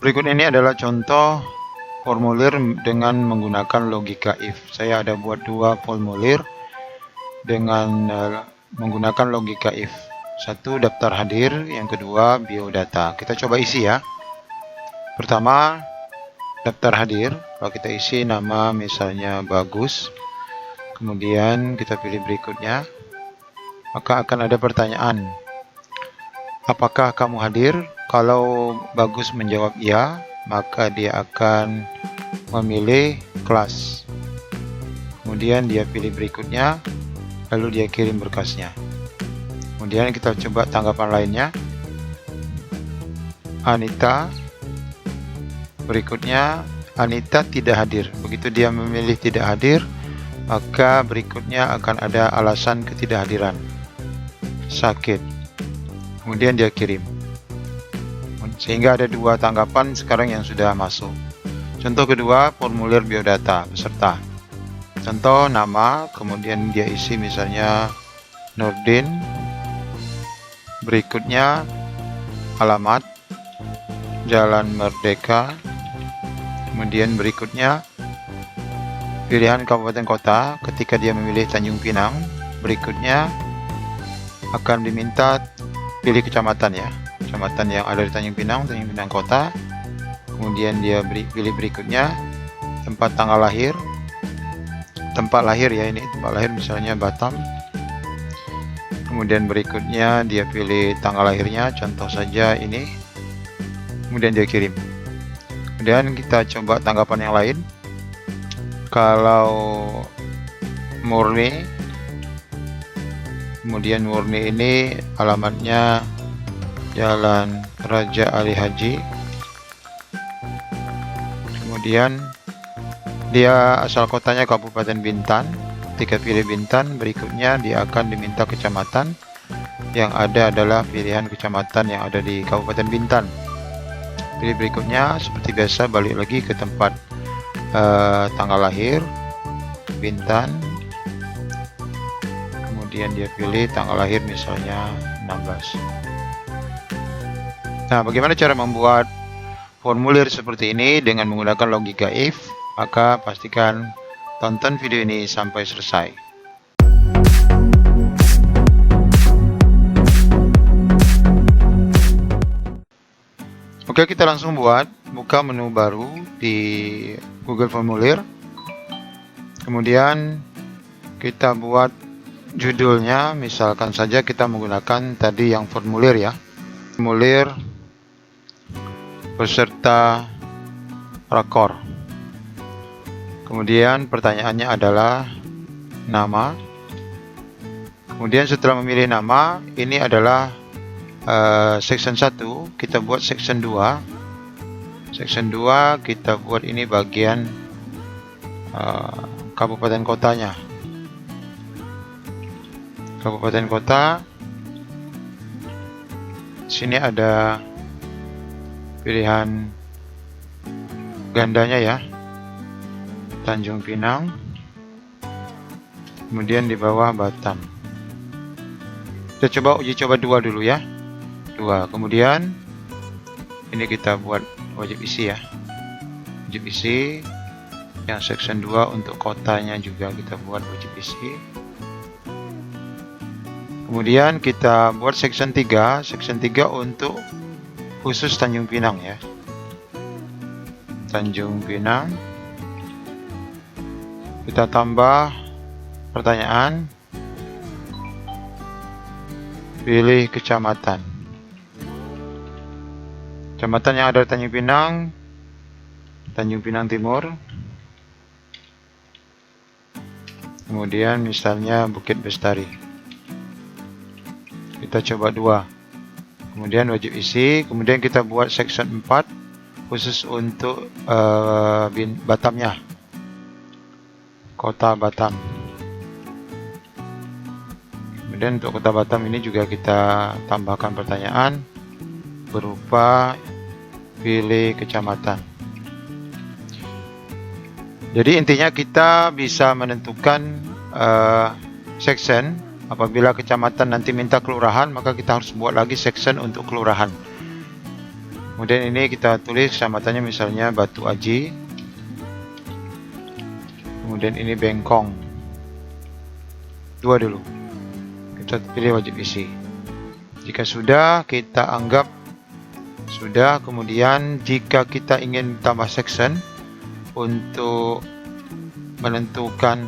Berikut ini adalah contoh formulir dengan menggunakan logika if. Saya ada buat dua formulir dengan menggunakan logika if. Satu daftar hadir, yang kedua biodata. Kita coba isi ya. Pertama, daftar hadir. Kalau kita isi nama misalnya Bagus, kemudian kita pilih berikutnya, maka akan ada pertanyaan, apakah kamu hadir? Kalau Bagus menjawab ya, maka dia akan memilih kelas. Kemudian dia pilih berikutnya, lalu dia kirim berkasnya. Kemudian kita coba tanggapan lainnya. Anita, berikutnya Anita tidak hadir. Begitu dia memilih tidak hadir, maka berikutnya akan ada alasan ketidakhadiran. Sakit. Kemudian dia kirim. Sehingga ada dua tanggapan sekarang yang sudah masuk. Contoh kedua, formulir biodata peserta. Contoh nama, kemudian dia isi misalnya Nurdin. Berikutnya alamat Jalan Merdeka. Kemudian berikutnya pilihan kabupaten kota. Ketika dia memilih Tanjung Pinang, berikutnya akan diminta pilih kecamatan ya. Kecamatan yang ada di Tanjung Pinang kota. Kemudian dia pilih berikutnya tempat tanggal lahir, tempat lahir ya, ini tempat lahir misalnya Batam. Kemudian berikutnya dia pilih tanggal lahirnya, contoh saja ini. Kemudian dia kirim. Kemudian kita coba tanggapan yang lain. Kalau Murni, kemudian Murni ini alamatnya Jalan Raja Ali Haji. Kemudian dia asal kotanya Kabupaten Bintan. Ketika pilih Bintan, berikutnya dia akan diminta kecamatan. Yang ada adalah pilihan kecamatan yang ada di Kabupaten Bintan. Pilih berikutnya, seperti biasa balik lagi ke tempat tanggal lahir Bintan. Kemudian dia pilih tanggal lahir misalnya 16. Nah, bagaimana cara membuat formulir seperti ini dengan menggunakan logika if? Maka pastikan tonton video ini sampai selesai. Oke, kita langsung buka menu baru di Google Formulir. Kemudian kita buat judulnya, misalkan saja kita menggunakan tadi yang formulir ya. Formulir peserta rakor. Kemudian pertanyaannya adalah nama. Kemudian setelah memilih nama, ini adalah section 1, kita buat section 2. Section 2 kita buat ini bagian kabupaten kotanya. Kabupaten kota. Sini ada pilihan gandanya ya, Tanjung Pinang, kemudian di bawah Batam. Kita coba uji coba 2 dulu ya, 2. Kemudian ini kita buat wajib isi ya, wajib isi. Yang section 2 untuk kotanya juga kita buat wajib isi. Kemudian kita buat section 3, section 3 untuk khusus Tanjung Pinang ya, Tanjung Pinang. Kita tambah pertanyaan, pilih kecamatan. Kecamatan yang ada di Tanjung Pinang, Tanjung Pinang Timur. Kemudian misalnya Bukit Bestari. Kita coba 2. Kemudian wajib isi. Kemudian kita buat section 4 khusus untuk Batamnya, Kota Batam. Kemudian untuk Kota Batam ini juga kita tambahkan pertanyaan berupa pilih kecamatan. Jadi intinya kita bisa menentukan section. Apabila kecamatan nanti minta kelurahan, maka kita harus buat lagi section untuk kelurahan. Kemudian ini kita tulis kecamatannya misalnya Batu Aji. Kemudian ini Bengkong. Dua dulu. Kita pilih wajib isi. Jika sudah, kita anggap sudah. Kemudian jika kita ingin tambah section untuk menentukan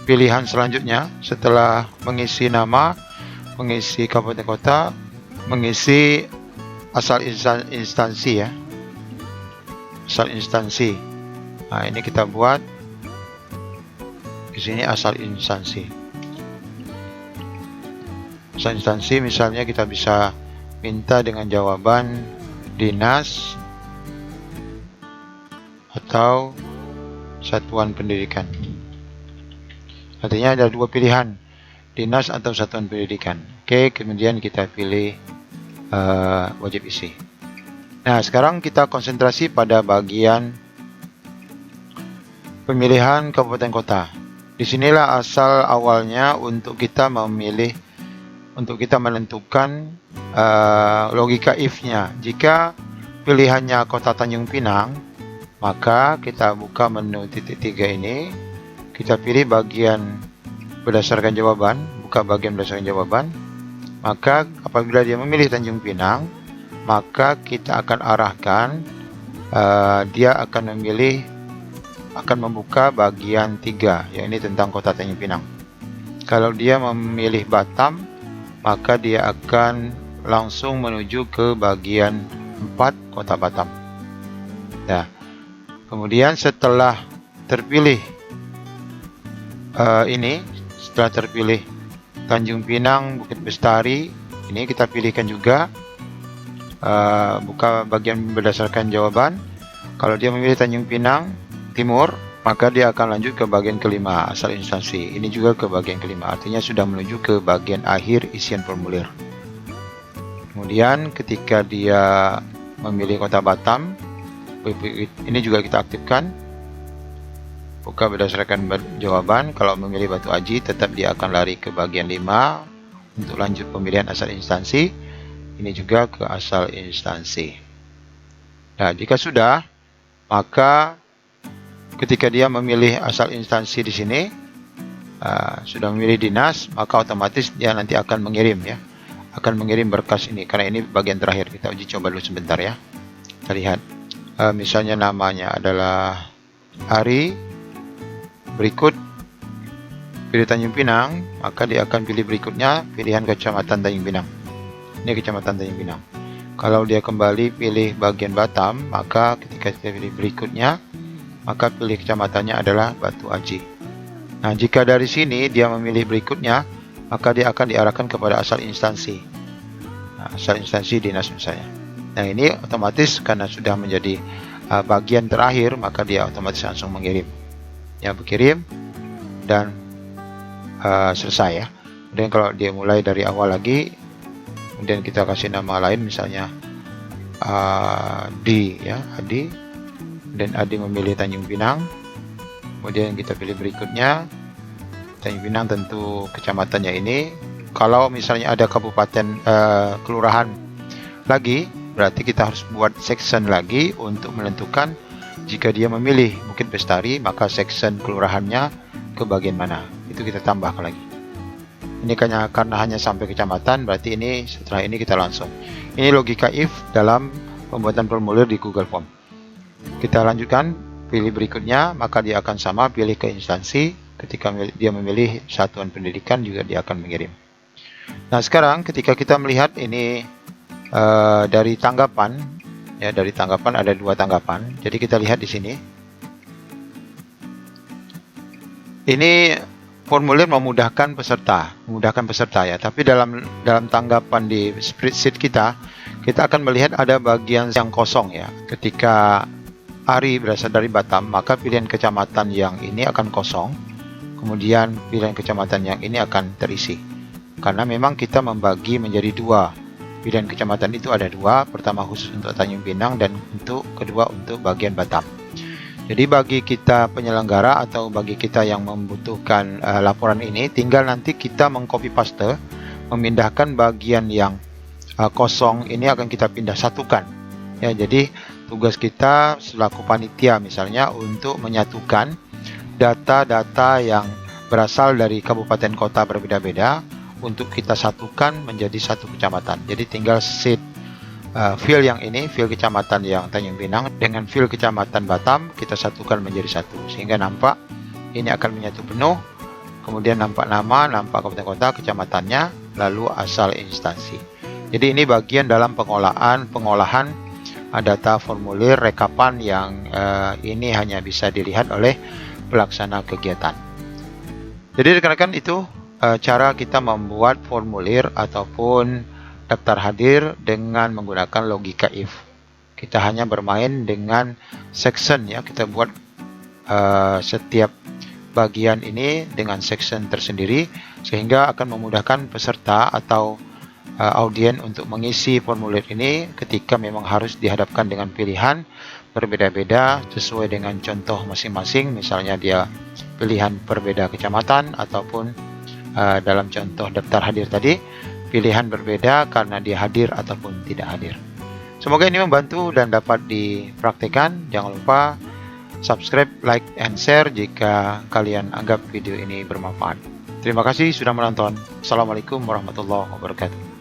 pilihan selanjutnya setelah mengisi nama, mengisi kabupaten kota, mengisi asal instansi ya, asal instansi. Nah, ini kita buat di sini asal instansi. Asal instansi misalnya kita bisa minta dengan jawaban dinas atau satuan pendidikan. Artinya ada dua pilihan, dinas atau satuan pendidikan. Oke, kemudian kita pilih wajib isi. Nah, sekarang kita konsentrasi pada bagian pemilihan kabupaten kota. Disinilah asal awalnya untuk kita memilih, untuk kita menentukan logika if-nya. Jika pilihannya kota Tanjung Pinang, maka kita buka menu titik 3 ini, kita pilih bagian berdasarkan jawaban, buka bagian berdasarkan jawaban. Maka apabila dia memilih Tanjung Pinang, maka kita akan arahkan dia akan membuka bagian 3, yaitu tentang kota Tanjung Pinang. Kalau dia memilih Batam, maka dia akan langsung menuju ke bagian 4, kota Batam. Nah, kemudian setelah terpilih setelah terpilih Tanjung Pinang, Bukit Bestari, ini kita pilihkan juga buka bagian berdasarkan jawaban. Kalau dia memilih Tanjung Pinang Timur, maka dia akan lanjut ke bagian kelima, asal instansi. Ini juga ke bagian kelima, artinya sudah menuju ke bagian akhir isian formulir. Kemudian ketika dia memilih kota Batam, ini juga kita aktifkan. Buka berdasarkan jawaban. Kalau memilih Batu Aji, tetap dia akan lari ke bagian 5 untuk lanjut pemilihan asal instansi. Ini juga ke asal instansi. Nah, jika sudah, maka ketika dia memilih asal instansi di sini, sudah memilih dinas, maka otomatis dia nanti akan mengirim ya, akan mengirim berkas ini. Karena ini bagian terakhir, kita uji coba dulu sebentar ya. Kita lihat, misalnya namanya adalah Ari. Berikut pilih Tanjung Pinang, maka dia akan pilih berikutnya pilihan kecamatan Tanjung Pinang. Ini kecamatan Tanjung Pinang. Kalau dia kembali pilih bagian Batam, maka ketika kita pilih berikutnya, maka pilih kecamatannya adalah Batu Aji. Nah, jika dari sini dia memilih berikutnya, maka dia akan diarahkan kepada asal instansi. Nah, asal instansi dinas misalnya. Nah, ini otomatis karena sudah menjadi bagian terakhir, maka dia otomatis langsung mengirim. Ya, berkirim dan selesai ya. Kemudian kalau dia mulai dari awal lagi, kemudian kita kasih nama lain misalnya Adi ya, Adi. Dan Adi memilih Tanjung Pinang. Kemudian kita pilih berikutnya Tanjung Pinang, tentu kecamatannya ini. Kalau misalnya ada kabupaten kelurahan lagi, berarti kita harus buat section lagi untuk menentukan. Jika dia memilih Bukit Bestari, maka section kelurahannya ke bagian mana, itu kita tambahkan lagi. Ini karena hanya sampai kecamatan, berarti ini setelah ini kita langsung. Ini logika if dalam pembuatan formulir di Google Form. Kita lanjutkan, pilih berikutnya, maka dia akan sama, pilih ke instansi. Ketika dia memilih satuan pendidikan, juga dia akan mengirim. Nah, sekarang ketika kita melihat ini dari tanggapan, ya, dari tanggapan ada 2 tanggapan. Jadi kita lihat di sini. Ini formulir memudahkan peserta ya. Tapi dalam tanggapan di spreadsheet kita akan melihat ada bagian yang kosong ya. Ketika Ari berasal dari Batam, maka pilihan kecamatan yang ini akan kosong. Kemudian pilihan kecamatan yang ini akan terisi. Karena memang kita membagi menjadi 2. Pilihan kecamatan itu ada 2, pertama khusus untuk Tanjung Pinang dan kedua untuk bagian Batam. Jadi bagi kita penyelenggara atau bagi kita yang membutuhkan laporan ini, tinggal nanti kita mengcopy paste, memindahkan bagian yang kosong ini akan kita pindah satukan. Ya, jadi tugas kita selaku panitia misalnya untuk menyatukan data-data yang berasal dari kabupaten kota berbeda-beda untuk kita satukan menjadi satu kecamatan. Jadi tinggal seed file yang ini, file kecamatan yang Tanjung Pinang dengan file kecamatan Batam kita satukan menjadi satu, sehingga nampak ini akan menyatu penuh. Kemudian nampak nama, nampak kabupaten kota, kecamatannya, lalu asal instansi. Jadi ini bagian dalam pengolahan data formulir rekapan yang ini hanya bisa dilihat oleh pelaksana kegiatan. Jadi rekan-rekan, itu cara kita membuat formulir ataupun daftar hadir dengan menggunakan logika if. Kita hanya bermain dengan section ya, kita buat setiap bagian ini dengan section tersendiri, sehingga akan memudahkan peserta atau audien untuk mengisi formulir ini ketika memang harus dihadapkan dengan pilihan berbeda-beda sesuai dengan contoh masing-masing. Misalnya dia pilihan berbeda kecamatan, ataupun dalam contoh daftar hadir tadi pilihan berbeda karena dia hadir ataupun tidak hadir. Semoga ini membantu dan dapat dipraktikkan. Jangan lupa subscribe, like, and share jika kalian anggap video ini bermanfaat. Terima kasih sudah menonton. Assalamualaikum warahmatullahi wabarakatuh.